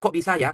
kok bisa ya,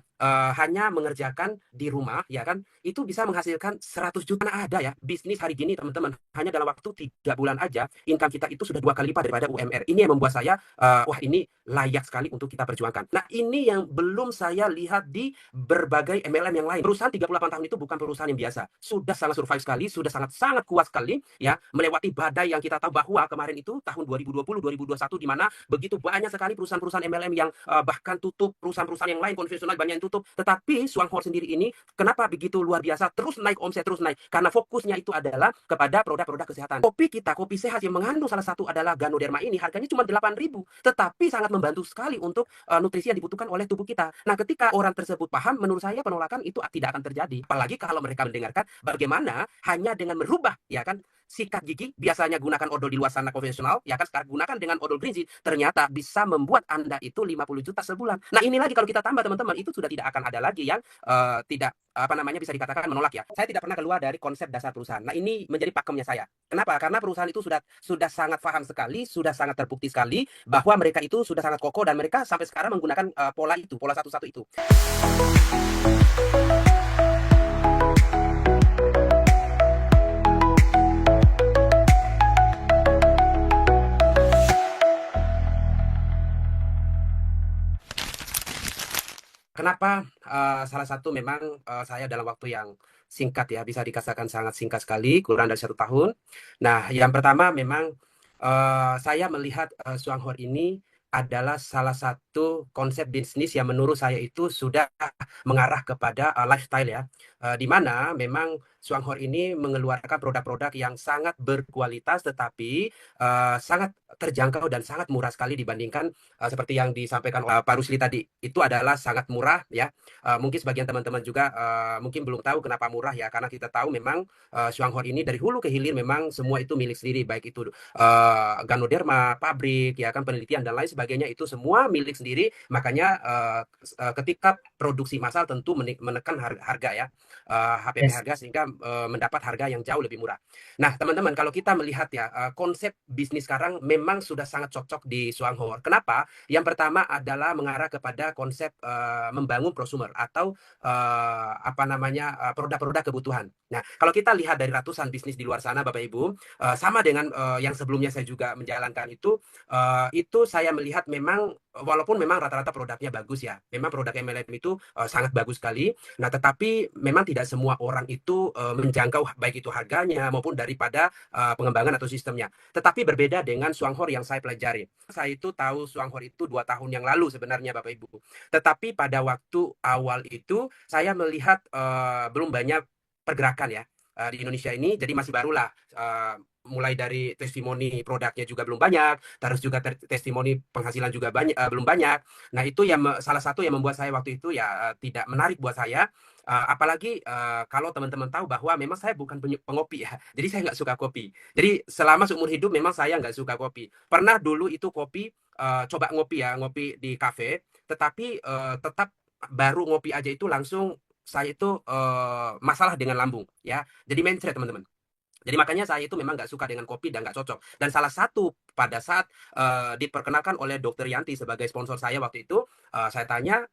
hanya mengerjakan di rumah ya kan, itu bisa menghasilkan 100 juta. Mana ada ya bisnis hari gini teman-teman, hanya dalam waktu 3 bulan aja income kita itu sudah 2 kali lipat daripada UMR. Ini yang membuat saya, wah ini layak sekali untuk kita perjuangkan. Nah ini yang belum saya lihat di berbagai MLM yang lain. Perusahaan 38 tahun itu bukan perusahaan yang biasa, sudah sangat survive sekali, sudah sangat-sangat kuat sekali ya, melewati badai yang kita tahu bahwa kemarin itu tahun 2020, 2021 di mana begitu banyak sekali perusahaan-perusahaan MLM yang, bahkan tutup, perusahaan-perusahaan yang lain konvensional banyak yang tutup. Tetapi Swanghor sendiri ini kenapa begitu luar biasa, terus naik omset, terus naik? Karena fokusnya itu adalah kepada produk-produk kesehatan. Kopi kita, kopi sehat yang mengandung salah satu adalah Ganoderma ini harganya cuma 8.000, tetapi sangat membantu sekali untuk nutrisi yang dibutuhkan oleh tubuh kita. Nah, ketika orang tersebut paham, menurut saya penolakan itu tidak akan terjadi. Apalagi kalau mereka mendengarkan bagaimana hanya dengan merubah ya kan sikat gigi, biasanya gunakan odol di luar sana konvensional, ya kan, sekarang gunakan dengan odol green seed, ternyata bisa membuat Anda itu 50 juta sebulan. Nah ini lagi kalau kita tambah teman-teman, itu sudah tidak akan ada lagi yang tidak apa namanya bisa dikatakan menolak ya. Saya tidak pernah keluar dari konsep dasar perusahaan. Nah ini menjadi pakemnya saya. Kenapa? Karena perusahaan itu sudah sangat paham sekali, sudah sangat terbukti sekali bahwa mereka itu sudah sangat kokoh dan mereka sampai sekarang menggunakan pola itu, pola satu-satu itu. Kenapa, salah satu memang, saya dalam waktu yang singkat ya, bisa dikatakan sangat singkat sekali, kurang dari 1 tahun. Nah, yang pertama memang, saya melihat, Swanghor ini adalah salah satu konsep bisnis yang menurut saya itu sudah mengarah kepada, lifestyle ya, di mana memang Swanghor ini mengeluarkan produk-produk yang sangat berkualitas, tetapi, sangat terjangkau dan sangat murah sekali dibandingkan seperti yang disampaikan Pak Rusli tadi, itu adalah sangat murah ya. Mungkin sebagian teman-teman juga mungkin belum tahu kenapa murah ya, karena kita tahu memang Swanghor ini dari hulu ke hilir memang semua itu milik sendiri, baik itu Ganoderma, pabrik, ya kan penelitian dan lain sebagainya itu semua milik sendiri. Makanya ketika produksi massal tentu menekan harga ya, HPP Yes. harga sehingga mendapat harga yang jauh lebih murah. Nah teman-teman kalau kita melihat ya konsep bisnis sekarang memang sudah sangat cocok di Swanghor. Kenapa? Yang pertama adalah mengarah kepada konsep membangun prosumer atau apa namanya produk-produk kebutuhan. Nah, kalau kita lihat dari ratusan bisnis di luar sana, Bapak Ibu, sama dengan yang sebelumnya saya juga menjalankan itu saya melihat memang walaupun memang rata-rata produknya bagus ya, memang produk MLM itu sangat bagus sekali. Nah, tetapi memang tidak semua orang itu menjangkau baik itu harganya maupun daripada pengembangan atau sistemnya. Tetapi berbeda dengan Swanghor yang saya pelajari. Saya itu tahu Swanghor itu 2 tahun yang lalu sebenarnya Bapak Ibu. Tetapi pada waktu awal itu saya melihat belum banyak pergerakan ya di Indonesia ini, jadi masih barulah. Mulai dari testimoni produknya juga belum banyak, terus juga testimoni penghasilan juga belum banyak. Nah itu yang salah satu yang membuat saya waktu itu ya tidak menarik buat saya. Apalagi kalau teman-teman tahu bahwa memang saya bukan pengopi ya, jadi saya nggak suka kopi. Jadi selama seumur hidup memang saya nggak suka kopi. Pernah dulu itu kopi, coba ngopi ya, ngopi di kafe, tetapi tetap baru ngopi aja itu langsung saya itu masalah dengan lambung ya. Jadi mencret teman-teman. Jadi makanya saya itu memang nggak suka dengan kopi dan nggak cocok. Dan salah satu pada saat diperkenalkan oleh Dokter Yanti sebagai sponsor saya waktu itu, saya tanya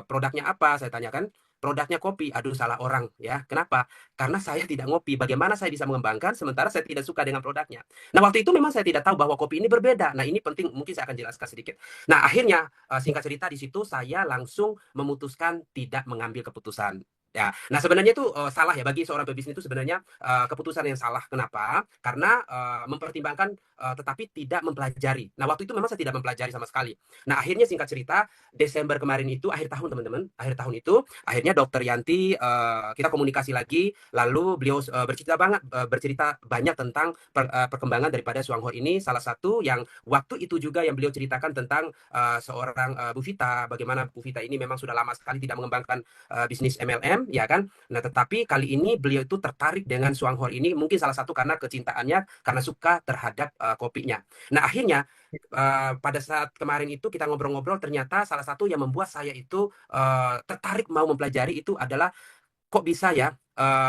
produknya apa? Saya tanyakan produknya kopi. Aduh salah orang ya. Kenapa? Karena saya tidak ngopi. Bagaimana saya bisa mengembangkan sementara saya tidak suka dengan produknya. Nah waktu itu memang saya tidak tahu bahwa kopi ini berbeda. Nah ini penting mungkin saya akan jelaskan sedikit. Nah akhirnya singkat cerita di situ saya langsung memutuskan tidak mengambil keputusan. Ya, nah sebenarnya itu salah ya bagi seorang pebisnis itu sebenarnya keputusan yang salah. Kenapa? Karena mempertimbangkan tetapi tidak mempelajari. Nah waktu itu memang saya tidak mempelajari sama sekali. Nah akhirnya singkat cerita Desember kemarin itu akhir tahun teman-teman, akhir tahun itu akhirnya Dokter Yanti kita komunikasi lagi, lalu beliau bercerita banyak tentang perkembangan daripada Swanghor ini. Salah satu yang waktu itu juga yang beliau ceritakan tentang seorang Bu Vita, bagaimana Bu Vita ini memang sudah lama sekali tidak mengembangkan bisnis MLM ya kan. Nah, tetapi kali ini beliau itu tertarik dengan Swanghor ini mungkin salah satu karena kecintaannya, karena suka terhadap kopinya. Nah, akhirnya pada saat kemarin itu kita ngobrol-ngobrol ternyata salah satu yang membuat saya itu tertarik mau mempelajari itu adalah kok bisa ya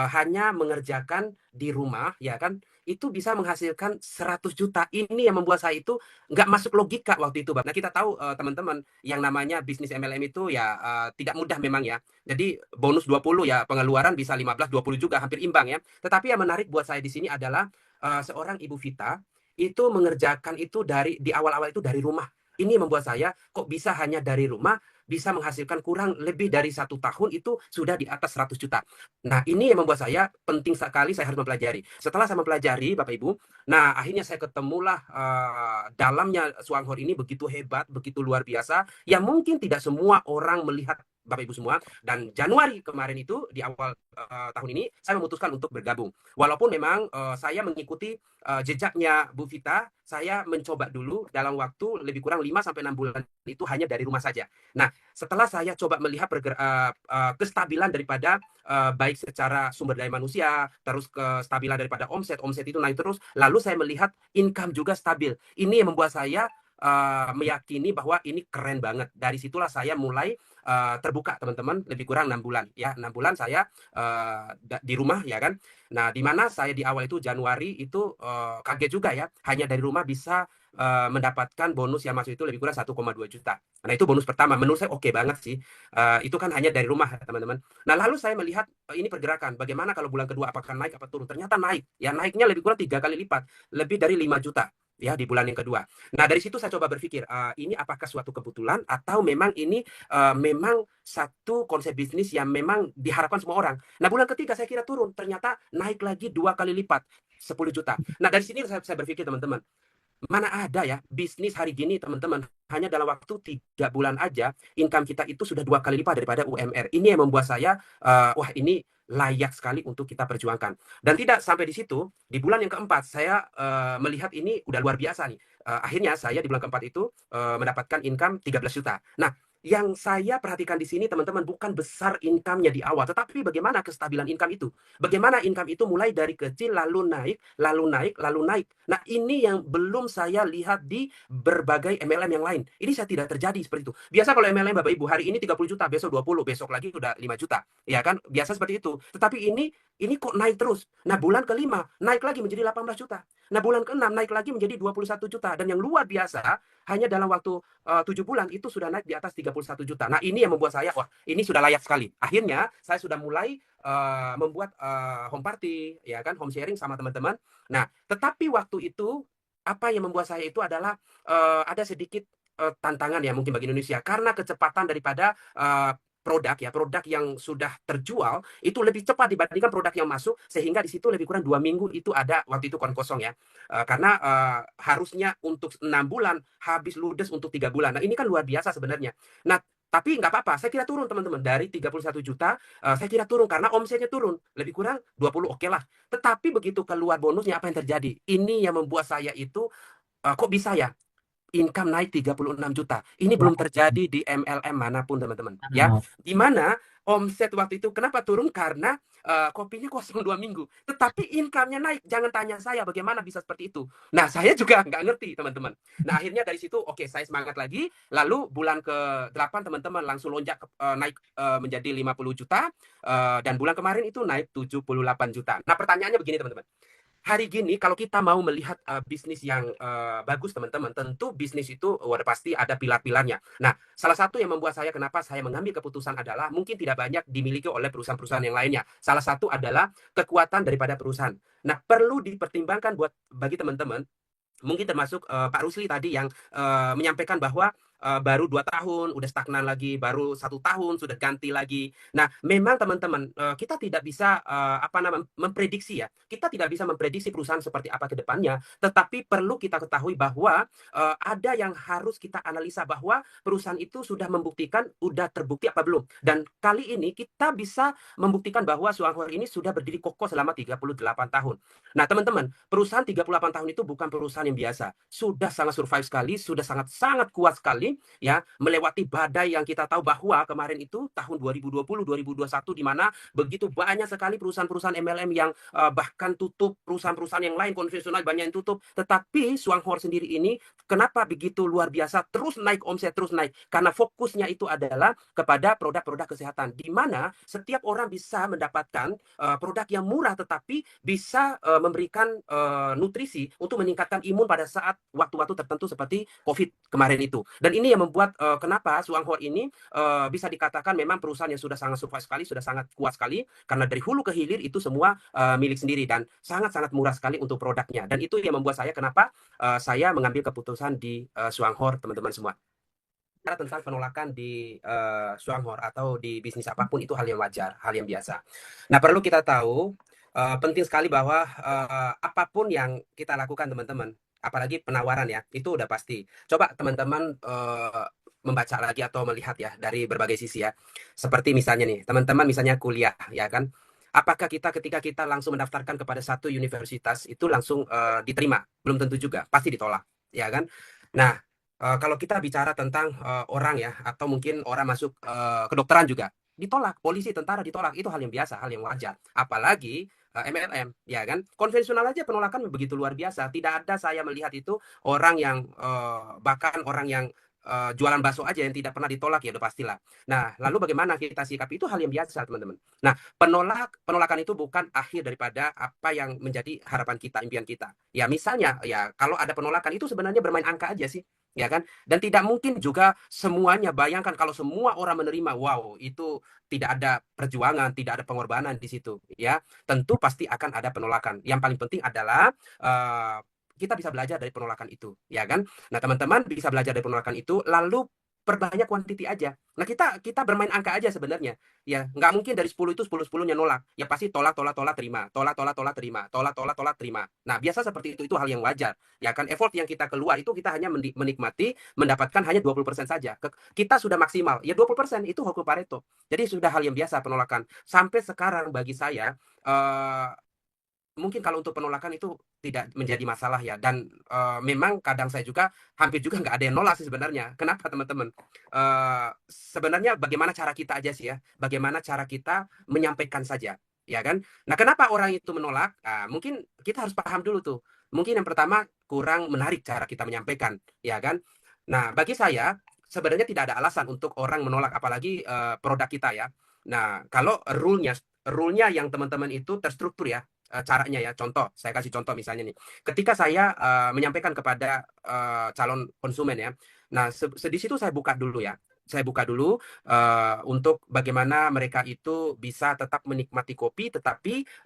hanya mengerjakan di rumah ya kan itu bisa menghasilkan 100 juta. Ini yang membuat saya itu nggak masuk logika waktu itu, Bang. Nah, kita tahu teman-teman yang namanya bisnis MLM itu ya tidak mudah memang ya. Jadi bonus 20 ya, pengeluaran bisa 15, 20 juga hampir imbang ya. Tetapi yang menarik buat saya di sini adalah seorang Ibu Vita itu mengerjakan itu di awal-awal itu dari rumah. Ini membuat saya kok bisa hanya dari rumah bisa menghasilkan kurang lebih dari 1 tahun itu sudah di atas 100 juta. Nah, ini yang membuat saya penting sekali saya harus mempelajari. Setelah saya mempelajari, Bapak Ibu, nah akhirnya saya ketemulah dalamnya Suanghor ini begitu hebat, begitu luar biasa, yang mungkin tidak semua orang melihat, Bapak Ibu semua. Dan Januari kemarin itu di awal tahun ini saya memutuskan untuk bergabung. Walaupun memang saya mengikuti jejaknya Bu Vita, saya mencoba dulu dalam waktu lebih kurang 5 sampai 6 bulan itu hanya dari rumah saja. Nah, setelah saya coba melihat kestabilan daripada baik secara sumber daya manusia, terus kestabilan daripada omset itu naik terus, lalu saya melihat income juga stabil. Ini yang membuat saya meyakini bahwa ini keren banget. Dari situlah saya mulai terbuka, teman-teman, lebih kurang 6 bulan ya. 6 bulan saya di rumah ya kan. Nah, di mana saya di awal itu Januari itu kaget juga ya, hanya dari rumah bisa mendapatkan bonus yang masuk itu lebih kurang 1,2 juta. Nah, itu bonus pertama. Menurut saya oke banget sih. Itu kan hanya dari rumah, teman-teman. Nah, lalu saya melihat ini pergerakan. Bagaimana kalau bulan kedua apakah naik apa turun? Ternyata naik. Ya, naiknya lebih kurang 3 kali lipat. Lebih dari 5 juta ya di bulan yang kedua. Nah, dari situ saya coba berpikir, ini apakah suatu kebetulan atau memang ini memang satu konsep bisnis yang memang diharapkan semua orang. Nah, bulan ketiga saya kira turun, ternyata naik lagi 2 kali lipat, 10 juta. Nah, dari sini saya berpikir, teman-teman, mana ada ya bisnis hari gini, teman-teman, hanya dalam waktu 3 bulan aja income kita itu sudah 2 kali lipat daripada UMR. Ini yang membuat saya wah, ini layak sekali untuk kita perjuangkan. Dan tidak sampai di situ, di bulan yang keempat saya melihat ini udah luar biasa nih. Akhirnya saya di bulan keempat itu mendapatkan income 13 juta. Nah, yang saya perhatikan di sini, teman-teman, bukan besar income-nya di awal, tetapi bagaimana kestabilan income itu. Bagaimana income itu mulai dari kecil lalu naik, lalu naik, lalu naik. Nah, ini yang belum saya lihat di berbagai MLM yang lain. Ini saya tidak terjadi seperti itu. Biasa kalau MLM, Bapak Ibu, hari ini 30 juta, besok 20, besok lagi udah 5 juta. Ya kan? Biasa seperti itu. Tetapi ini kok naik terus. Nah, bulan kelima naik lagi menjadi 18 juta. Nah, bulan keenam naik lagi menjadi 21 juta. Dan yang luar biasa, hanya dalam waktu 7 bulan itu sudah naik di atas 31 juta. Nah, ini yang membuat saya, wah, ini sudah layak sekali. Akhirnya saya sudah mulai membuat home party, ya kan, home sharing sama teman-teman. Nah, tetapi waktu itu apa yang membuat saya itu adalah ada sedikit tantangan ya mungkin bagi Indonesia karena kecepatan daripada produk yang sudah terjual itu lebih cepat dibandingkan produk yang masuk, sehingga di situ lebih kurang 2 minggu itu ada waktu itu kosong ya. Karena harusnya untuk 6 bulan habis ludes untuk 3 bulan. Nah, ini kan luar biasa sebenarnya. Nah, tapi nggak apa-apa, saya kira turun, teman-teman, dari 31 juta saya kira turun karena omsetnya turun lebih kurang 20, oke lah. Tetapi begitu keluar bonusnya, apa yang terjadi? Ini yang membuat saya itu kok bisa ya income naik 36 juta. Ini belum Wow. terjadi di MLM manapun, teman-teman. Ya, di mana omset waktu itu kenapa turun? Karena kopinya kosong 2 minggu. Tetapi income-nya naik. Jangan tanya saya bagaimana bisa seperti itu. Nah, saya juga nggak ngerti, teman-teman. Nah, akhirnya dari situ, oke, saya semangat lagi. Lalu bulan ke-8, teman-teman, langsung lonjak naik menjadi 50 juta. Dan bulan kemarin itu naik 78 juta. Nah, pertanyaannya begini, teman-teman. Hari gini kalau kita mau melihat bisnis yang bagus, teman-teman, tentu bisnis itu udah pasti ada pilar-pilarnya. Nah, salah satu yang membuat saya kenapa saya mengambil keputusan adalah mungkin tidak banyak dimiliki oleh perusahaan-perusahaan yang lainnya. Salah satu adalah kekuatan daripada perusahaan. Nah, perlu dipertimbangkan bagi teman-teman, mungkin termasuk Pak Rusli tadi yang menyampaikan bahwa baru 2 tahun udah stagnan lagi, baru 1 tahun sudah ganti lagi. Nah, memang teman-teman, kita tidak bisa memprediksi ya. Kita tidak bisa memprediksi perusahaan seperti apa ke depannya, tetapi perlu kita ketahui bahwa ada yang harus kita analisa bahwa perusahaan itu sudah membuktikan, udah terbukti apa belum. Dan kali ini kita bisa membuktikan bahwa Suanghor ini sudah berdiri kokoh selama 38 tahun. Nah, teman-teman, perusahaan 38 tahun itu bukan perusahaan yang biasa. Sudah sangat survive sekali, sudah sangat-sangat kuat sekali. sendiri ya, melewati badai yang kita tahu bahwa kemarin itu tahun 2020, 2021 di mana begitu banyak sekali perusahaan-perusahaan MLM yang bahkan tutup, perusahaan-perusahaan yang lain konvensional banyak yang tutup. Tetapi Swanghor sendiri ini kenapa begitu luar biasa terus naik omset, terus naik? Karena fokusnya itu adalah kepada produk-produk kesehatan, di mana setiap orang bisa mendapatkan produk yang murah tetapi bisa memberikan nutrisi untuk meningkatkan imun pada saat waktu-waktu tertentu seperti COVID kemarin itu. Dan ini yang membuat kenapa Swanghor ini bisa dikatakan memang perusahaan yang sudah sangat sukses sekali, sudah sangat kuat sekali, karena dari hulu ke hilir itu semua milik sendiri dan sangat-sangat murah sekali untuk produknya. Dan itu yang membuat saya kenapa saya mengambil keputusan di Swanghor, teman-teman semua. Tentang penolakan di Swanghor atau di bisnis apapun itu hal yang wajar, hal yang biasa. Nah, perlu kita tahu penting sekali bahwa apapun yang kita lakukan teman-teman, apalagi penawaran ya, itu udah pasti. Coba teman-teman membaca lagi atau melihat ya dari berbagai sisi ya. Seperti misalnya nih, teman-teman misalnya kuliah ya kan. Apakah kita ketika kita langsung mendaftarkan kepada satu universitas itu langsung diterima? Belum tentu juga, pasti ditolak, ya kan? Nah, kalau kita bicara tentang orang ya, atau mungkin orang masuk kedokteran juga ditolak, polisi, tentara ditolak, itu hal yang biasa, hal yang wajar. Apalagi MLM, ya kan? Konvensional aja penolakan begitu luar biasa. Tidak ada saya melihat itu orang yang bahkan orang yang jualan bakso aja yang tidak pernah ditolak ya udah pastilah. Nah, lalu bagaimana kita sikapi itu hal yang biasa, teman-teman. Nah, penolakan itu bukan akhir daripada apa yang menjadi harapan kita, impian kita. Ya, misalnya ya kalau ada penolakan itu sebenarnya bermain angka aja sih, ya kan? Dan tidak mungkin juga semuanya, bayangkan kalau semua orang menerima, wow, itu tidak ada perjuangan, tidak ada pengorbanan di situ, ya. Tentu pasti akan ada penolakan. Yang paling penting adalah kita bisa belajar dari penolakan itu, ya kan? Nah, teman-teman bisa belajar dari penolakan itu, lalu perbanyak quantity aja. Nah, kita bermain angka aja sebenarnya. Ya, nggak mungkin dari 10 itu 10-10-nya nolak. Ya pasti tolak, tolak, tolak, terima. Tolak, tolak, tolak, terima. Tolak, tolak, tolak, terima. Nah, biasa seperti itu hal yang wajar. Ya kan, effort yang kita keluar itu kita hanya menikmati, mendapatkan hanya 20% saja. Kita sudah maksimal. Ya 20% itu hukum Pareto. Jadi sudah hal yang biasa penolakan. Sampai sekarang bagi saya, mungkin kalau untuk penolakan itu tidak menjadi masalah ya, dan memang kadang saya juga hampir juga nggak ada yang nolak sih sebenarnya. Kenapa teman-teman? Sebenarnya bagaimana cara kita aja sih ya, bagaimana cara kita menyampaikan saja, ya kan? Nah, kenapa orang itu menolak? Mungkin kita harus paham dulu tuh. Mungkin yang pertama kurang menarik cara kita menyampaikan, ya kan? Nah, bagi saya sebenarnya tidak ada alasan untuk orang menolak, apalagi produk kita ya. Nah, kalau rule-nya yang teman-teman itu terstruktur ya, caranya ya. Contoh, saya kasih contoh misalnya nih. Ketika saya menyampaikan kepada calon konsumen ya. Nah, di situ saya buka dulu ya. Saya buka dulu untuk bagaimana mereka itu bisa tetap menikmati kopi, tetapi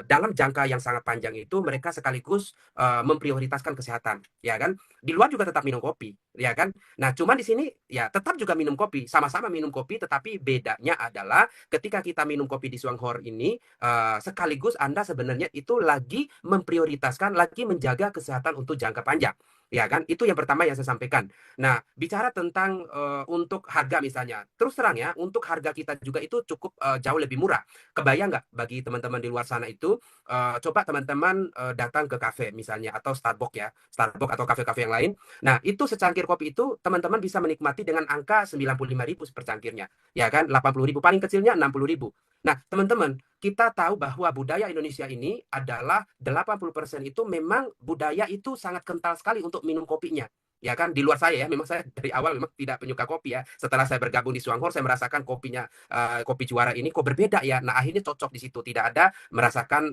dalam jangka yang sangat panjang itu mereka sekaligus memprioritaskan kesehatan, ya kan? Di luar juga tetap minum kopi, ya kan? Nah, cuman di sini ya tetap juga minum kopi, sama-sama minum kopi, tetapi bedanya adalah ketika kita minum kopi di Swanghor ini, sekaligus Anda sebenarnya itu lagi memprioritaskan, lagi menjaga kesehatan untuk jangka panjang, ya kan? Itu yang pertama yang saya sampaikan. Nah, bicara tentang untuk harga misalnya, terus terang ya, untuk harga kita juga itu cukup jauh lebih murah. Kebayang nggak bagi teman-teman di luar sana itu, coba teman-teman datang ke kafe misalnya, atau Starbucks ya, Starbucks atau kafe-kafe yang lain. Nah, itu secangkir kopi itu teman-teman bisa menikmati dengan angka 95.000 per cangkirnya, ya kan? 80.000, paling kecilnya 60.000. Nah, teman-teman, kita tahu bahwa budaya Indonesia ini adalah 80% itu memang budaya itu sangat kental sekali untuk minum kopinya. Ya kan, di luar saya ya, memang saya dari awal memang tidak penyuka kopi ya. Setelah saya bergabung di Swanghor, saya merasakan kopinya, kopi Juara ini kok berbeda ya. Nah, akhirnya cocok di situ, tidak ada merasakan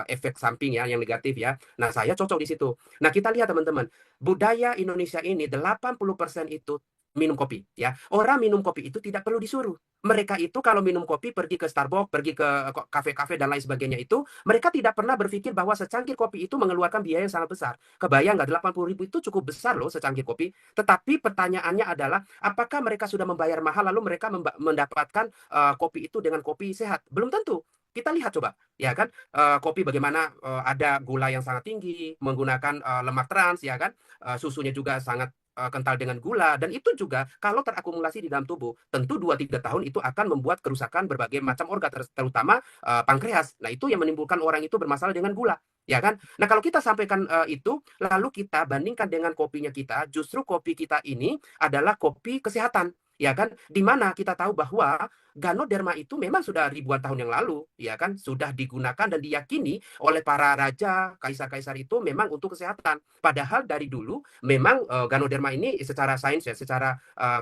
efek samping ya yang negatif ya. Nah, saya cocok di situ. Nah, kita lihat teman-teman, budaya Indonesia ini 80% itu minum kopi ya. Orang minum kopi itu tidak perlu disuruh. Mereka itu kalau minum kopi pergi ke Starbucks, pergi ke kafe-kafe dan lain sebagainya itu, mereka tidak pernah berpikir bahwa secangkir kopi itu mengeluarkan biaya yang sangat besar. Kebayang nggak, 80.000 itu cukup besar loh secangkir kopi. Tetapi pertanyaannya adalah, apakah mereka sudah membayar mahal lalu mereka mendapatkan kopi itu dengan kopi sehat? Belum tentu. Kita lihat coba, ya kan? Kopi bagaimana ada gula yang sangat tinggi, menggunakan lemak trans, ya kan? Susunya juga sangat kental dengan gula, dan itu juga kalau terakumulasi di dalam tubuh, tentu 2-3 tahun itu akan membuat kerusakan berbagai macam organ, terutama pankreas. Nah, itu yang menimbulkan orang itu bermasalah dengan gula, ya kan? Nah, kalau kita sampaikan itu, lalu kita bandingkan dengan kopinya kita, justru kopi kita ini adalah kopi kesehatan, ya kan? Di mana kita tahu bahwa Ganoderma itu memang sudah ribuan tahun yang lalu, ya kan, sudah digunakan dan diyakini oleh para raja, kaisar-kaisar itu memang untuk kesehatan. Padahal dari dulu memang Ganoderma ini secara sains ya, secara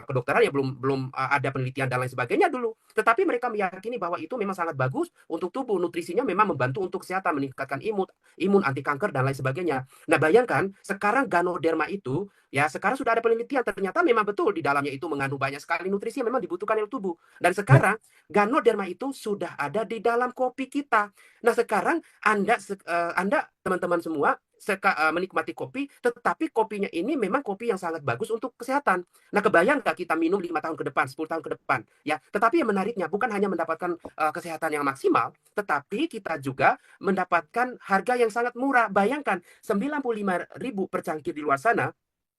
kedokteran ya belum belum ada penelitian dan lain sebagainya dulu. Tetapi mereka meyakini bahwa itu memang sangat bagus untuk tubuh, nutrisinya memang membantu untuk kesehatan, meningkatkan imun anti kanker dan lain sebagainya. Nah, bayangkan sekarang Ganoderma itu ya sekarang sudah ada penelitian, ternyata memang betul di dalamnya itu mengandung banyak sekali nutrisi yang memang dibutuhkan oleh tubuh. Dan Ya, sekarang Ganoderma itu sudah ada di dalam kopi kita. Nah, sekarang Anda teman-teman semua menikmati kopi, tetapi kopinya ini memang kopi yang sangat bagus untuk kesehatan. Nah, kebayang nggak kita minum 5 tahun ke depan, 10 tahun ke depan, ya. Tetapi yang menariknya bukan hanya mendapatkan kesehatan yang maksimal, tetapi kita juga mendapatkan harga yang sangat murah. Bayangkan 95.000 per cangkir di luar sana,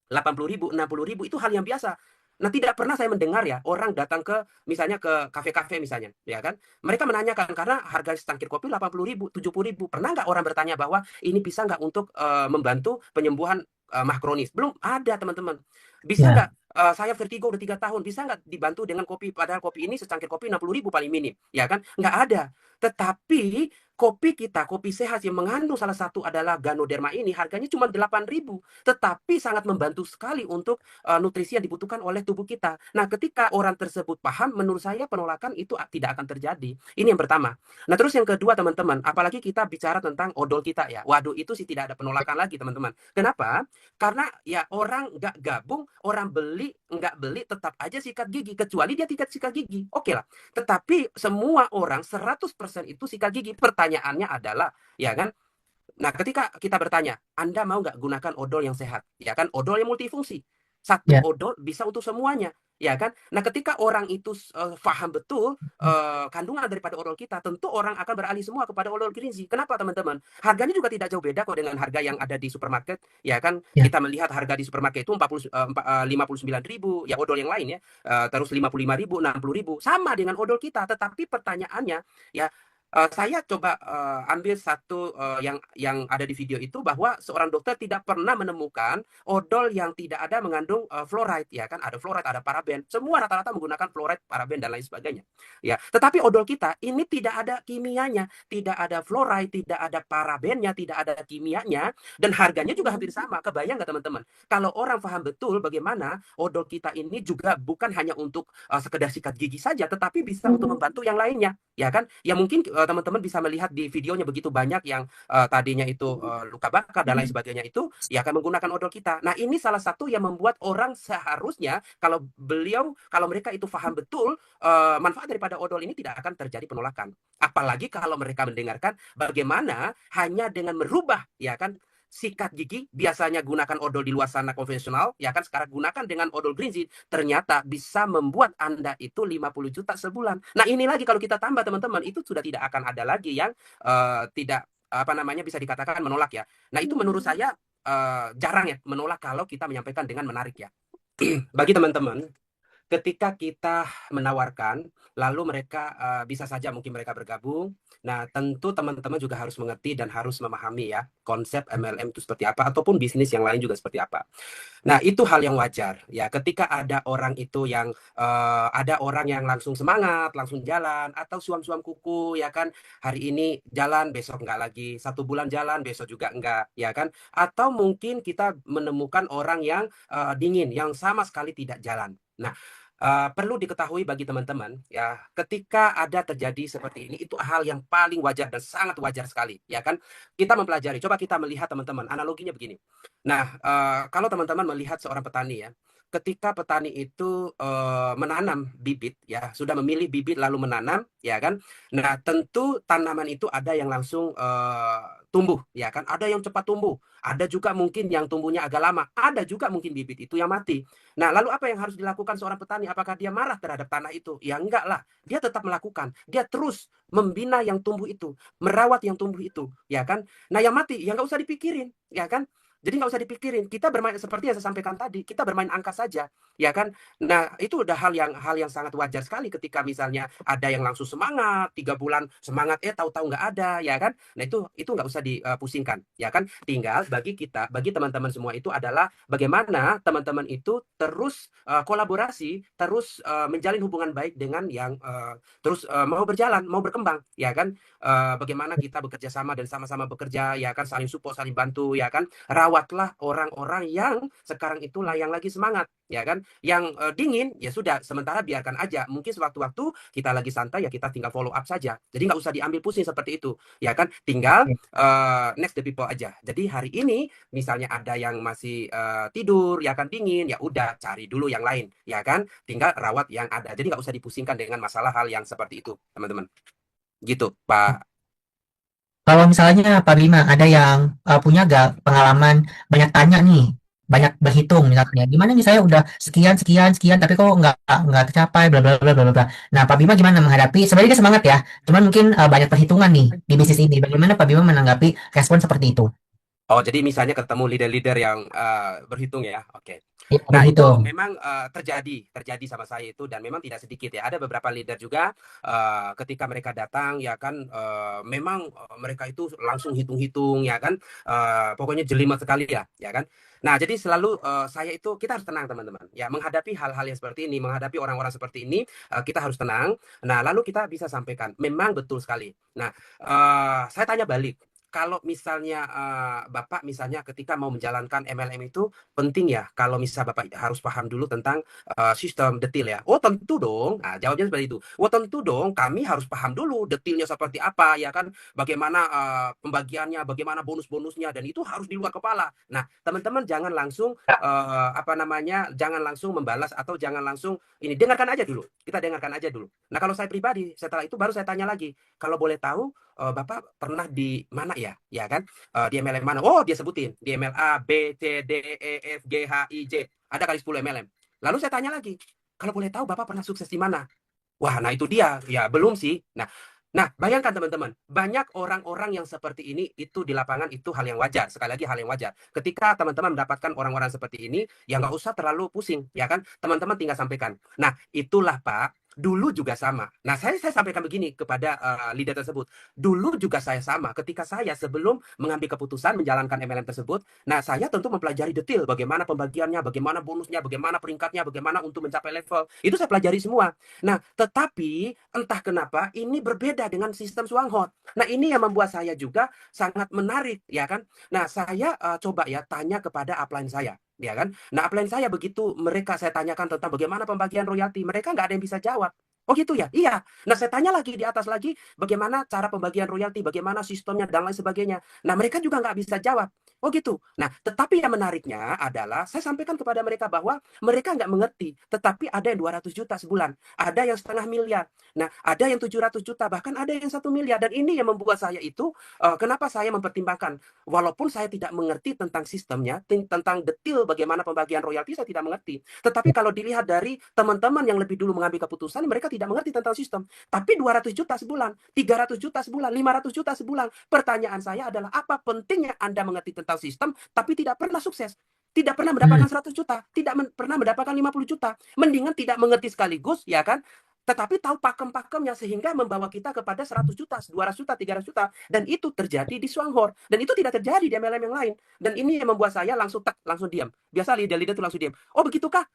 80.000, 60.000 itu hal yang biasa. Nah, tidak pernah saya mendengar ya orang datang ke misalnya ke kafe-kafe misalnya, ya kan? Mereka menanyakan karena harga secangkir kopi 80.000, 70.000. Pernah nggak orang bertanya bahwa ini bisa nggak untuk membantu penyembuhan mah kronis? Belum ada, teman-teman. Bisa ya, nggak saya vertigo udah 3 tahun, bisa nggak dibantu dengan kopi? Padahal kopi ini secangkir kopi 60.000 paling minim, ya kan? Nggak ada. Tetapi kopi kita, kopi sehat yang mengandung salah satu adalah Ganoderma ini harganya cuma 8.000, tetapi sangat membantu sekali untuk nutrisi yang dibutuhkan oleh tubuh kita. Nah, ketika orang tersebut paham, menurut saya penolakan itu tidak akan terjadi. Ini yang pertama. Nah, terus yang kedua, teman-teman, apalagi kita bicara tentang odol kita ya. Waduh, itu sih tidak ada penolakan lagi, teman-teman. Kenapa? Karena ya orang nggak gabung, orang beli, nggak beli, tetap aja sikat gigi. Kecuali dia tidak sikat gigi. Oke lah. Tetapi semua orang 100% itu sikat gigi. Pertanyaannya adalah, ya kan, nah, ketika kita bertanya, Anda mau nggak gunakan odol yang sehat? Ya kan, odol yang multifungsi. Satu ya. odol bisa untuk semuanya, ya kan? Nah, ketika orang itu paham betul kandungan daripada odol kita, tentu orang akan beralih semua kepada odol Greenzy. Kenapa, teman-teman? Harganya juga tidak jauh beda kok dengan harga yang ada di supermarket, ya kan? Ya. Kita melihat harga di supermarket itu 59.000, ya odol yang lain ya, terus 55.000, 60.000, sama dengan odol kita. Tetapi pertanyaannya, ya, saya coba ambil satu yang ada di video itu bahwa seorang dokter tidak pernah menemukan odol yang tidak ada mengandung fluoride, ya kan, ada fluoride, ada paraben, semua rata-rata menggunakan fluoride, paraben dan lain sebagainya, ya. Tetapi odol kita ini tidak ada kimianya, tidak ada fluoride, tidak ada parabennya, tidak ada kimianya, dan harganya juga hampir sama. Kebayang nggak, teman-teman, kalau orang paham betul bagaimana odol kita ini juga bukan hanya untuk sekedar sikat gigi saja, tetapi bisa untuk membantu yang lainnya, ya kan? Ya mungkin teman-teman bisa melihat di videonya begitu banyak yang tadinya itu luka bakar dan lain sebagainya itu ya akan menggunakan odol kita. Nah, ini salah satu yang membuat orang seharusnya kalau mereka itu paham betul manfaat daripada odol ini, tidak akan terjadi penolakan. Apalagi kalau mereka mendengarkan bagaimana hanya dengan merubah, ya kan, sikat gigi, biasanya gunakan odol di luar sana konvensional, ya kan, sekarang gunakan dengan odol Greenzy, ternyata bisa membuat Anda itu 50 juta sebulan. Nah, ini lagi kalau kita tambah, teman-teman, itu sudah tidak akan ada lagi yang tidak apa namanya bisa dikatakan menolak ya. Nah, itu menurut saya jarang ya menolak kalau kita menyampaikan dengan menarik ya. Bagi teman-teman, ketika kita menawarkan, lalu mereka bisa saja mungkin mereka bergabung. Nah, tentu teman-teman juga harus mengerti dan harus memahami ya konsep MLM itu seperti apa ataupun bisnis yang lain juga seperti apa. Nah, itu hal yang wajar ya. Ketika ada orang itu yang ada orang yang langsung semangat, langsung jalan atau suam-suam kuku, ya kan. Hari ini jalan, besok enggak lagi. 1 bulan jalan, besok juga enggak, ya kan. Atau mungkin kita menemukan orang yang dingin, yang sama sekali tidak jalan. Nah, perlu diketahui bagi teman-teman ya, ketika ada terjadi seperti ini, itu hal yang paling wajar dan sangat wajar sekali, ya kan. Kita mempelajari, coba kita melihat, teman-teman, analoginya begini. Nah, kalau teman-teman melihat seorang petani ya, ketika petani itu menanam bibit ya, sudah memilih bibit lalu menanam, ya kan. Nah, tentu tanaman itu ada yang langsung tumbuh, ya kan. Ada yang cepat tumbuh, ada juga mungkin yang tumbuhnya agak lama, ada juga mungkin bibit itu yang mati. Nah, lalu apa yang harus dilakukan seorang petani? Apakah dia marah terhadap tanah itu? Ya enggak lah, dia tetap melakukan. Dia terus membina yang tumbuh itu, merawat yang tumbuh itu, ya kan. Nah, yang mati ya nggak usah dipikirin, ya kan. Jadi nggak usah dipikirin, kita bermain seperti yang saya sampaikan tadi, kita bermain angka saja, ya kan? Nah, itu udah hal yang sangat wajar sekali ketika misalnya ada yang langsung semangat, 3 bulan semangat, tahu-tahu nggak ada, ya kan? Nah, itu nggak usah dipusingkan, ya kan? Tinggal bagi teman-teman semua itu adalah bagaimana teman-teman itu terus kolaborasi, terus menjalin hubungan baik dengan yang terus mau berjalan, mau berkembang, ya kan? Bagaimana kita bekerja sama dan sama-sama bekerja, ya kan? Saling support, saling bantu, ya kan? Rawatlah orang-orang yang sekarang itu yang lagi semangat, ya kan? Yang dingin, ya sudah, sementara biarkan aja. Mungkin sewaktu-waktu kita lagi santai, ya kita tinggal follow up saja. Jadi nggak usah diambil pusing seperti itu, ya kan? Tinggal next the people aja. Jadi hari ini, misalnya ada yang masih tidur, ya kan dingin, ya udah cari dulu yang lain, ya kan? Tinggal rawat yang ada. Jadi nggak usah dipusingkan dengan masalah hal yang seperti itu, teman-teman. Gitu, Pak. Kalau misalnya Pak Bima ada yang punya gak pengalaman banyak tanya nih, banyak berhitung misalnya, gimana nih saya udah sekian sekian sekian tapi kok nggak tercapai bla bla bla bla bla. Nah Pak Bima gimana menghadapi? Sebenarnya dia semangat ya, cuman mungkin banyak perhitungan nih di bisnis ini. Bagaimana Pak Bima menanggapi respon seperti itu? Oh, jadi misalnya ketemu leader-leader yang berhitung ya. Oke. Ya, Nah, itu berhitung. memang terjadi sama saya itu dan memang tidak sedikit ya. Ada beberapa leader juga ketika mereka datang ya kan memang mereka itu langsung hitung-hitung ya kan. Pokoknya jelimet sekali ya kan. Nah, jadi selalu saya itu kita harus tenang teman-teman. Ya, menghadapi hal-hal yang seperti ini, menghadapi orang-orang seperti ini kita harus tenang. Nah, lalu kita bisa sampaikan, memang betul sekali. Nah, saya tanya balik kalau misalnya Bapak misalnya ketika mau menjalankan MLM itu penting ya kalau misal Bapak harus paham dulu tentang sistem detail ya. Oh tentu dong. Nah, jawabnya seperti itu. Oh tentu dong, kami harus paham dulu detailnya seperti apa ya kan. Bagaimana pembagiannya, bagaimana bonus-bonusnya dan itu harus di luar kepala. Nah, teman-teman jangan langsung apa namanya? Jangan langsung membalas atau jangan langsung ini dengarkan aja dulu. Kita dengarkan aja dulu. Nah, kalau saya pribadi setelah itu baru saya tanya lagi. Kalau boleh tahu Bapak pernah di mana ya? Ya kan? Di MLM mana? Oh, dia sebutin. Di MLA, B, C, D, E, F, G, H, I, J. Ada kali 10 MLM. Lalu saya tanya lagi, kalau boleh tahu Bapak pernah sukses di mana? Wah, nah itu dia. Ya, belum sih. Nah, bayangkan teman-teman, banyak orang-orang yang seperti ini itu di lapangan itu hal yang wajar. Sekali lagi hal yang wajar. Ketika teman-teman mendapatkan orang-orang seperti ini, ya nggak usah terlalu pusing, ya kan? Teman-teman tinggal sampaikan. Nah, itulah Pak. Dulu juga sama. Nah, saya sampaikan begini kepada leader tersebut. Dulu juga saya sama. Ketika saya sebelum mengambil keputusan menjalankan MLM tersebut, nah saya tentu mempelajari detail bagaimana pembagiannya, bagaimana bonusnya, bagaimana peringkatnya, bagaimana untuk mencapai level. Itu saya pelajari semua. Nah, tetapi entah kenapa ini berbeda dengan sistem Swanghot. Nah, ini yang membuat saya juga sangat menarik, ya kan? Nah, saya coba ya tanya kepada upline saya, ya kan? Nah, upline saya begitu mereka saya tanyakan tentang bagaimana pembagian royalti, mereka nggak ada yang bisa jawab. Oh gitu ya? Iya. Nah, saya tanya lagi di atas lagi, bagaimana cara pembagian royalti, bagaimana sistemnya, dan lain sebagainya. Nah, mereka juga nggak bisa jawab. Oh gitu. Nah, tetapi yang menariknya adalah, saya sampaikan kepada mereka bahwa mereka nggak mengerti, tetapi ada yang 200 juta sebulan, ada yang setengah miliar. Nah, ada yang 700 juta, bahkan ada yang 1 miliar. Dan ini yang membuat saya itu, kenapa saya mempertimbangkan. Walaupun saya tidak mengerti tentang sistemnya, tentang detail bagaimana pembagian royalti, saya tidak mengerti. Tetapi kalau dilihat dari teman-teman yang lebih dulu mengambil keputusan, mereka tidak mengerti tentang sistem. Tapi 200 juta sebulan, 300 juta sebulan, 500 juta sebulan. Pertanyaan saya adalah, apa pentingnya Anda mengerti tentang sistem, tapi tidak pernah sukses? Tidak pernah Hmm. mendapatkan 100 juta, tidak pernah mendapatkan 50 juta. Mendingan tidak mengerti sekaligus, ya kan? Tetapi tahu pakem-pakemnya sehingga membawa kita kepada 100 juta, 200 juta, 300 juta. Dan itu terjadi di Swanghor. Dan itu tidak terjadi di MLM yang lain. Dan ini yang membuat saya langsung diam. Biasa leader-leader itu langsung diam. Oh begitukah?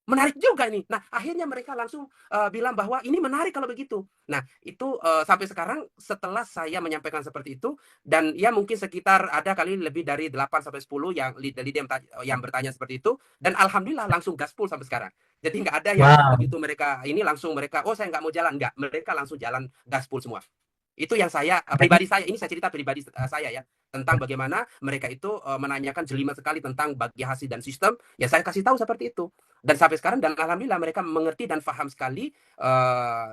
Menarik juga ini. Nah, akhirnya mereka langsung bilang bahwa ini menarik kalau begitu. Nah, itu sampai sekarang setelah saya menyampaikan seperti itu dan ya mungkin sekitar ada kali lebih dari 8 sampai 10 yang leader-leader yang bertanya seperti itu dan alhamdulillah langsung gaspol sampai sekarang. Jadi nggak ada yang Wow. begitu mereka ini langsung mereka oh saya nggak mau jalan nggak mereka langsung jalan gaspol semua. Itu yang saya Berarti pribadi saya ini saya cerita pribadi saya ya tentang bagaimana mereka itu menanyakan jelimet sekali tentang bagi hasil dan sistem ya saya kasih tahu seperti itu dan sampai sekarang dan alhamdulillah mereka mengerti dan paham sekali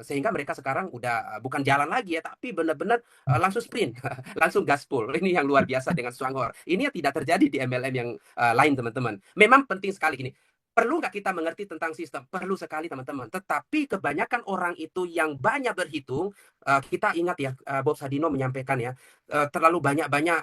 sehingga mereka sekarang udah bukan jalan lagi ya tapi benar-benar langsung sprint langsung gaspol ini yang luar biasa dengan Swanghor ini yang tidak terjadi di MLM yang lain teman-teman memang penting sekali gini. Perlu nggak kita mengerti tentang sistem? Perlu sekali teman-teman. Tetapi kebanyakan orang itu yang banyak berhitung, kita ingat ya Bob Sadino menyampaikan ya terlalu banyak-banyak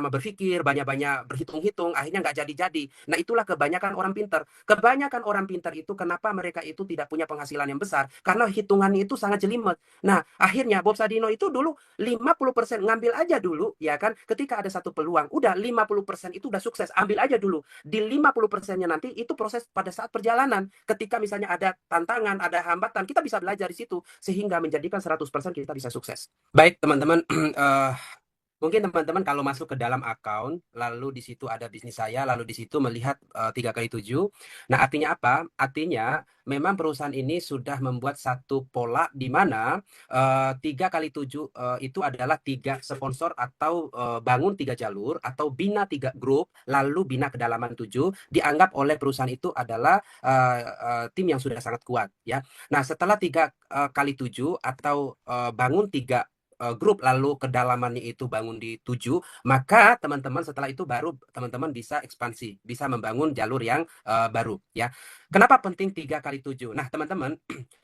berpikir, banyak-banyak berhitung-hitung, akhirnya nggak jadi-jadi. Nah, itulah kebanyakan orang pinter. Kebanyakan orang pinter itu kenapa mereka itu tidak punya penghasilan yang besar? Karena hitungannya itu sangat jelimet. Nah, akhirnya Bob Sadino itu dulu 50% ngambil aja dulu, ya kan? Ketika ada satu peluang, udah 50% itu udah sukses, ambil aja dulu. Di 50%-nya nanti itu proses pada saat perjalanan. Ketika misalnya ada tantangan, ada hambatan, kita bisa belajar di situ sehingga menjadikan 100% kita bisa sukses. Baik, teman-teman, mungkin teman-teman kalau masuk ke dalam account, lalu di situ ada bisnis saya, lalu di situ melihat 3 kali 7. Nah, artinya apa? Artinya memang perusahaan ini sudah membuat satu pola di mana 3 kali 7 itu adalah 3 sponsor atau bangun 3 jalur atau bina 3 grup, lalu bina kedalaman 7, dianggap oleh perusahaan itu adalah tim yang sudah sangat kuat ya. Nah, setelah 3 kali 7 atau bangun 3 grup lalu kedalamannya itu bangun di 7, maka teman-teman setelah itu baru teman-teman bisa ekspansi, bisa membangun jalur yang baru ya. Kenapa penting 3 kali 7? Nah, teman-teman,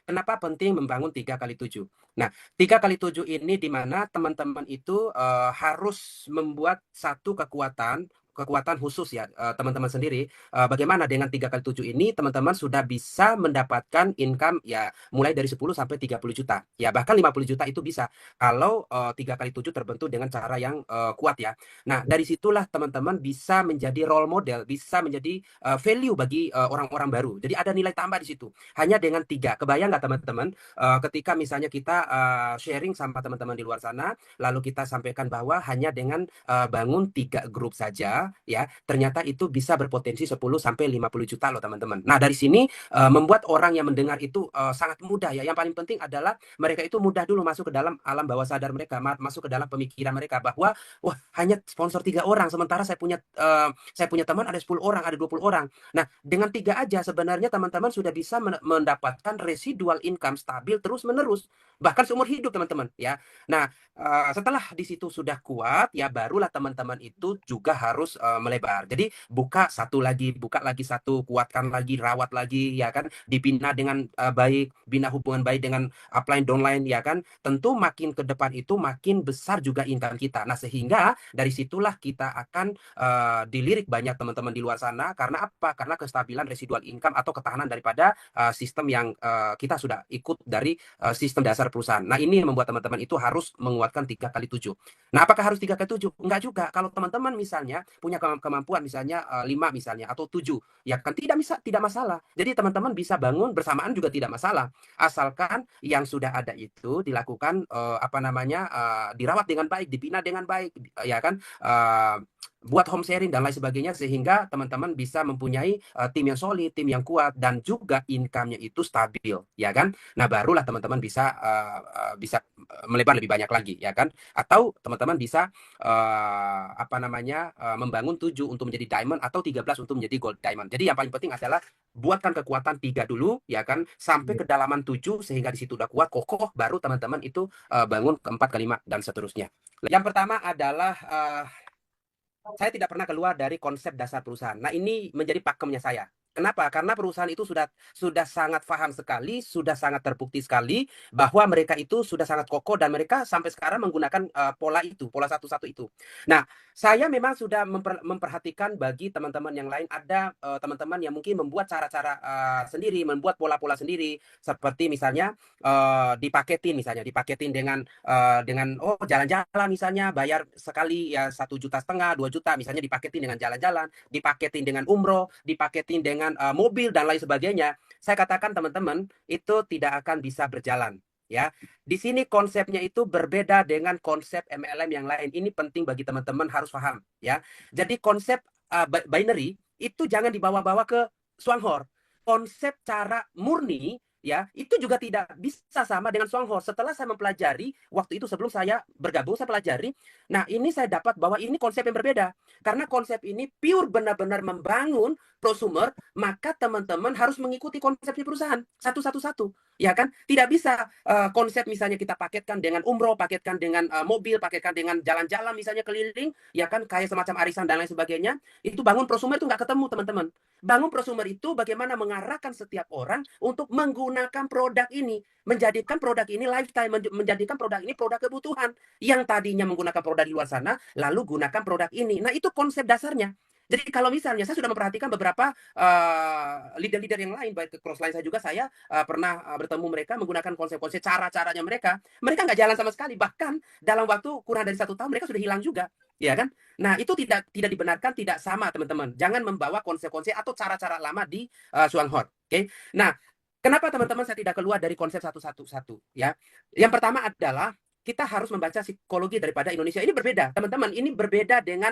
kenapa penting membangun 3 kali 7? Nah, 3 kali 7 ini di mana teman-teman itu harus membuat satu kekuatan khusus ya teman-teman sendiri. Bagaimana dengan 3 kali 7 ini teman-teman sudah bisa mendapatkan income ya mulai dari 10 sampai 30 juta ya, bahkan 50 juta itu bisa kalau 3 kali 7 terbentuk dengan cara yang kuat ya. Nah, dari situlah teman-teman bisa menjadi role model, bisa menjadi value bagi orang-orang baru. Jadi ada nilai tambah di situ. Hanya dengan 3. Kebayang nggak teman-teman ketika misalnya kita sharing sama teman-teman di luar sana, lalu kita sampaikan bahwa hanya dengan bangun 3 grup saja ya, ternyata itu bisa berpotensi 10 sampai 50 juta loh teman-teman. Nah, dari sini membuat orang yang mendengar itu sangat mudah ya. Yang paling penting adalah mereka itu mudah dulu masuk ke dalam alam bawah sadar mereka, masuk ke dalam pemikiran mereka bahwa wah, hanya sponsor 3 orang, sementara saya punya teman ada 10 orang, ada 20 orang. Nah, dengan 3 aja sebenarnya teman-teman sudah bisa mendapatkan residual income stabil terus menerus, bahkan seumur hidup teman-teman ya. Nah, setelah di situ sudah kuat ya, barulah teman-teman itu juga harus melebar. Jadi buka lagi satu, kuatkan lagi, rawat lagi ya kan, dibina dengan baik, bina hubungan baik dengan upline downline ya kan. Tentu makin ke depan itu makin besar juga income kita. Nah, sehingga dari situlah kita akan dilirik banyak teman-teman di luar sana. Karena apa? Karena kestabilan residual income atau ketahanan daripada sistem yang kita sudah ikut dari sistem dasar perusahaan. Nah, ini yang membuat teman-teman itu harus menguatkan 3 kali 7. Nah, apakah harus 3 kali 7? Enggak juga. Kalau teman-teman misalnya punya kemampuan misalnya 5 misalnya atau 7, ya kan tidak masalah. Jadi teman-teman bisa bangun bersamaan juga tidak masalah. Asalkan yang sudah ada itu dilakukan dirawat dengan baik, dibina dengan baik, ya kan? Buat home sharing dan lain sebagainya sehingga teman-teman bisa mempunyai tim yang solid, tim yang kuat dan juga income-nya itu stabil, ya kan? Nah, barulah teman-teman bisa melebar lebih banyak lagi, ya kan? Atau teman-teman bisa membangun 7 untuk menjadi diamond atau 13 untuk menjadi gold diamond. Jadi yang paling penting adalah buatkan kekuatan 3 dulu, ya kan? Sampai kedalaman 7 sehingga di situ udah kuat, kokoh, baru teman-teman itu bangun ke-4, ke-5 dan seterusnya. Yang pertama adalah saya tidak pernah keluar dari konsep dasar perusahaan. Nah, ini menjadi pakemnya saya. Kenapa? Karena perusahaan itu sudah sangat paham sekali, sudah sangat terbukti sekali bahwa mereka itu sudah sangat kokoh dan mereka sampai sekarang menggunakan pola itu, pola satu-satu itu. Nah, saya memang sudah memperhatikan bagi teman-teman yang lain, ada teman-teman yang mungkin membuat cara-cara sendiri, membuat pola-pola sendiri, seperti misalnya dipaketin dengan jalan-jalan misalnya, bayar sekali ya 1,5 juta, 2 juta misalnya, dipaketin dengan jalan-jalan, dipaketin dengan umroh, dipaketin dengan mobil dan lain sebagainya. Saya katakan teman-teman itu tidak akan bisa berjalan ya. Di sini konsepnya itu berbeda dengan konsep MLM yang lain. Ini penting bagi teman-teman harus paham ya. Jadi konsep binary itu jangan dibawa-bawa ke Swanghor. Konsep cara murni ya, itu juga tidak bisa sama dengan Swanghor. Setelah saya mempelajari, waktu itu sebelum saya bergabung, saya pelajari. Nah, ini saya dapat bahwa ini konsep yang berbeda. Karena konsep ini pure benar-benar membangun prosumer, maka teman-teman harus mengikuti konsepnya perusahaan satu-satu, ya kan? Tidak bisa konsep misalnya kita paketkan dengan umroh, paketkan dengan mobil, paketkan dengan jalan-jalan misalnya keliling, ya kan, kayak semacam arisan dan lain sebagainya. Itu bangun prosumer itu nggak ketemu, teman-teman. Bangun prosumer itu bagaimana mengarahkan setiap orang untuk menggunakan produk ini, menjadikan produk ini lifetime, menjadikan produk ini produk kebutuhan. Yang tadinya menggunakan produk di luar sana, lalu gunakan produk ini. Nah, itu konsep dasarnya. Jadi kalau misalnya saya sudah memperhatikan beberapa leader-leader yang lain, baik ke crossline saya juga, saya pernah bertemu mereka menggunakan konsep-konsep cara-caranya mereka. Mereka nggak jalan sama sekali. Bahkan dalam waktu kurang dari 1 tahun mereka sudah hilang juga, ya kan? Nah, itu tidak dibenarkan, tidak sama, teman-teman. Jangan membawa konsep-konsep atau cara-cara lama di Suanghor. Oke? Nah, kenapa teman-teman saya tidak keluar dari konsep satu-satu, ya? Yang pertama adalah kita harus membaca psikologi daripada Indonesia. Ini berbeda, teman-teman. Ini berbeda dengan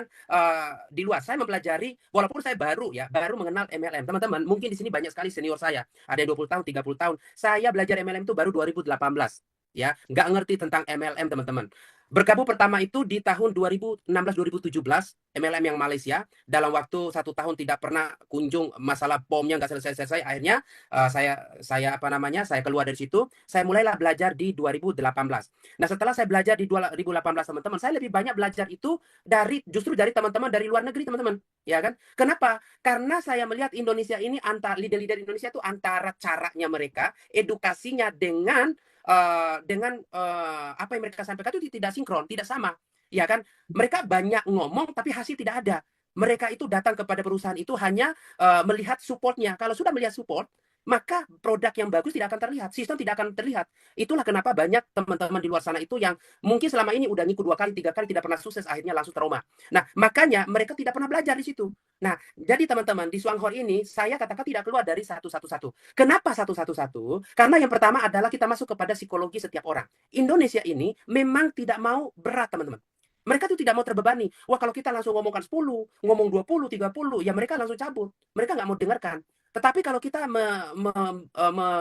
di luar. Saya mempelajari, walaupun saya baru mengenal MLM. Teman-teman, mungkin di sini banyak sekali senior saya. Ada yang 20 tahun, 30 tahun. Saya belajar MLM itu baru 2018. Ya, nggak ngerti tentang MLM, teman-teman. Bergabung pertama itu di tahun 2016-2017, MLM yang Malaysia. Dalam waktu 1 tahun tidak pernah kunjung, masalah POM-nya nggak selesai-selesai. Akhirnya saya keluar dari situ. Saya mulailah belajar di 2018. Nah, setelah saya belajar di 2018, teman-teman, saya lebih banyak belajar itu justru dari teman-teman dari luar negeri, teman-teman. Ya kan? Kenapa? Karena saya melihat Indonesia ini, antara leader-leader Indonesia itu, antara caranya mereka, edukasinya dengan apa yang mereka sampaikan itu tidak sinkron, tidak sama. Ya kan? Mereka banyak ngomong tapi hasil tidak ada. Mereka itu datang kepada perusahaan itu hanya melihat supportnya. Kalau sudah melihat support, maka produk yang bagus tidak akan terlihat, sistem tidak akan terlihat. Itulah kenapa banyak teman-teman di luar sana itu yang mungkin selama ini udah ngikut 2 kali, 3 kali, tidak pernah sukses, akhirnya langsung trauma. Nah, makanya mereka tidak pernah belajar di situ. Nah, jadi teman-teman, di Suanghor ini, saya katakan tidak keluar dari satu-satu. Kenapa satu-satu? Karena yang pertama adalah kita masuk kepada psikologi setiap orang. Indonesia ini memang tidak mau berat, teman-teman. Mereka tuh tidak mau terbebani. Wah, kalau kita langsung ngomongkan 10, ngomong 20, 30, ya mereka langsung cabut. Mereka nggak mau dengarkan. Tetapi kalau kita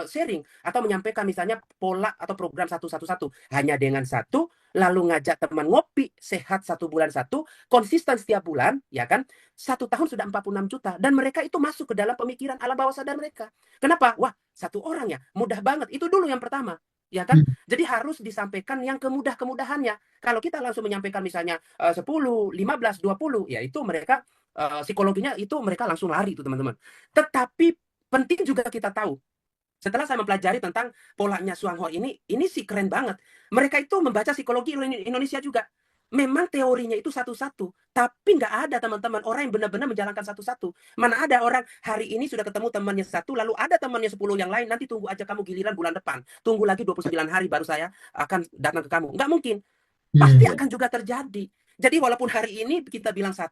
sharing atau menyampaikan misalnya pola atau program satu-satu, hanya dengan satu, lalu ngajak teman ngopi, sehat 1 bulan konsisten setiap bulan, ya kan? 1 tahun sudah 46 juta. Dan mereka itu masuk ke dalam pemikiran alam bawah sadar mereka. Kenapa? Wah, 1 orang ya, mudah banget. Itu dulu yang pertama. Ya kan? Jadi harus disampaikan yang kemudahannya. Kalau kita langsung menyampaikan misalnya 10, 15, 20, ya itu mereka psikologinya itu mereka langsung lari itu, teman-teman. Tetapi penting juga kita tahu, setelah saya mempelajari tentang polanya Suanghor ini sih keren banget. Mereka itu membaca psikologi Indonesia juga. Memang teorinya itu satu-satu, tapi nggak ada, teman-teman, orang yang benar-benar menjalankan satu-satu. Mana ada orang hari ini sudah ketemu temannya 1, lalu ada temannya 10 yang lain, nanti tunggu aja kamu giliran bulan depan. Tunggu lagi 29 hari baru saya akan datang ke kamu. Nggak mungkin. Pasti akan juga terjadi. Jadi walaupun hari ini kita bilang 1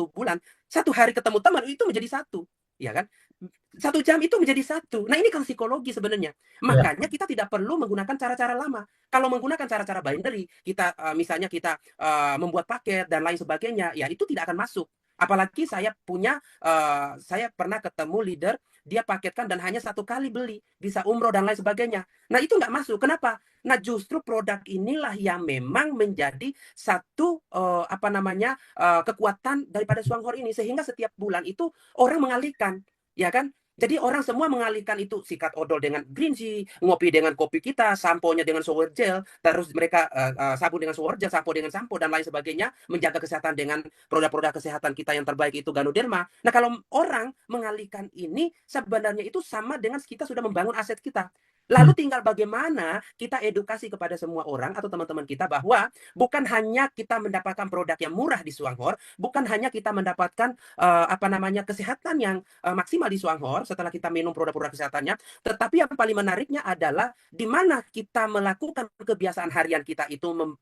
bulan, 1 hari ketemu teman itu menjadi 1, ya kan? 1 jam itu menjadi 1. Nah, ini kan psikologi sebenarnya. Makanya kita tidak perlu menggunakan cara-cara lama. Kalau menggunakan cara-cara binary, kita misalnya kita membuat paket dan lain sebagainya, ya itu tidak akan masuk. Apalagi saya pernah ketemu leader, dia paketkan dan hanya 1 kali beli, bisa umroh dan lain sebagainya. Nah, itu nggak masuk. Kenapa? Nah, justru produk inilah yang memang menjadi satu kekuatan daripada Suanghor ini, sehingga setiap bulan itu orang mengalihkan, ya kan? Jadi orang semua mengalihkan itu, sikat odol dengan green tea, ngopi dengan kopi kita, sampo-nya dengan shower gel, terus mereka sabun dengan shower gel, sampo dengan sampo dan lain sebagainya, menjaga kesehatan dengan produk-produk kesehatan kita yang terbaik itu Ganoderma. Nah, kalau orang mengalihkan ini sebenarnya itu sama dengan kita sudah membangun aset kita. Lalu tinggal bagaimana kita edukasi kepada semua orang atau teman-teman kita bahwa bukan hanya kita mendapatkan produk yang murah di Suanghor, bukan hanya kita mendapatkan kesehatan yang maksimal di Suanghor setelah kita minum produk-produk kesehatannya, tetapi yang paling menariknya adalah di mana kita melakukan kebiasaan harian kita itu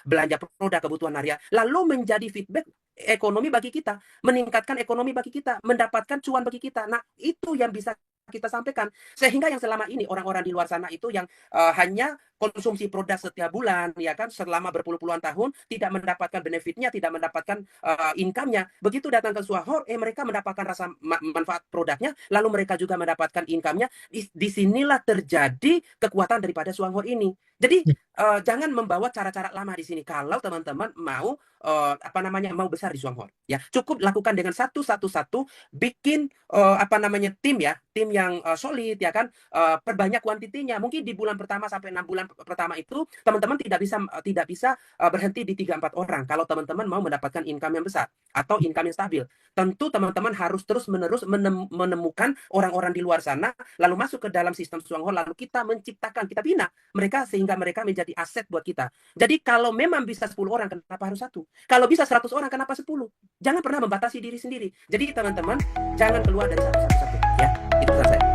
belanja produk kebutuhan harian, lalu menjadi feedback ekonomi bagi kita, meningkatkan ekonomi bagi kita, mendapatkan cuan bagi kita. Nah, itu yang bisa kita sampaikan, sehingga yang selama ini orang-orang di luar sana itu yang hanya konsumsi produk setiap bulan, ya kan, selama berpuluh-puluhan tahun tidak mendapatkan benefitnya, tidak mendapatkan income-nya. Begitu datang ke Suanghor, mereka mendapatkan rasa manfaat produknya, lalu mereka juga mendapatkan income-nya. Disinilah terjadi kekuatan daripada Suanghor ini. Jadi jangan membawa cara-cara lama di sini kalau teman-teman mau mau besar di Swanghor ya. Cukup lakukan dengan satu bikin tim ya, tim yang solid ya kan. Perbanyak kuantitinya. Mungkin di bulan pertama sampai 6 bulan pertama itu teman-teman tidak bisa berhenti di 3-4 orang kalau teman-teman mau mendapatkan income yang besar atau income yang stabil. Tentu teman-teman harus terus-menerus menemukan orang-orang di luar sana, lalu masuk ke dalam sistem Swanghor, lalu kita bina mereka sehingga mereka menjadi aset buat kita. Jadi kalau memang bisa 10 orang, kenapa harus satu? Kalau bisa 100 orang, kenapa 10? Jangan pernah membatasi diri sendiri. Jadi teman-teman, jangan keluar dari satu-satu. Ya, itu pesan saya.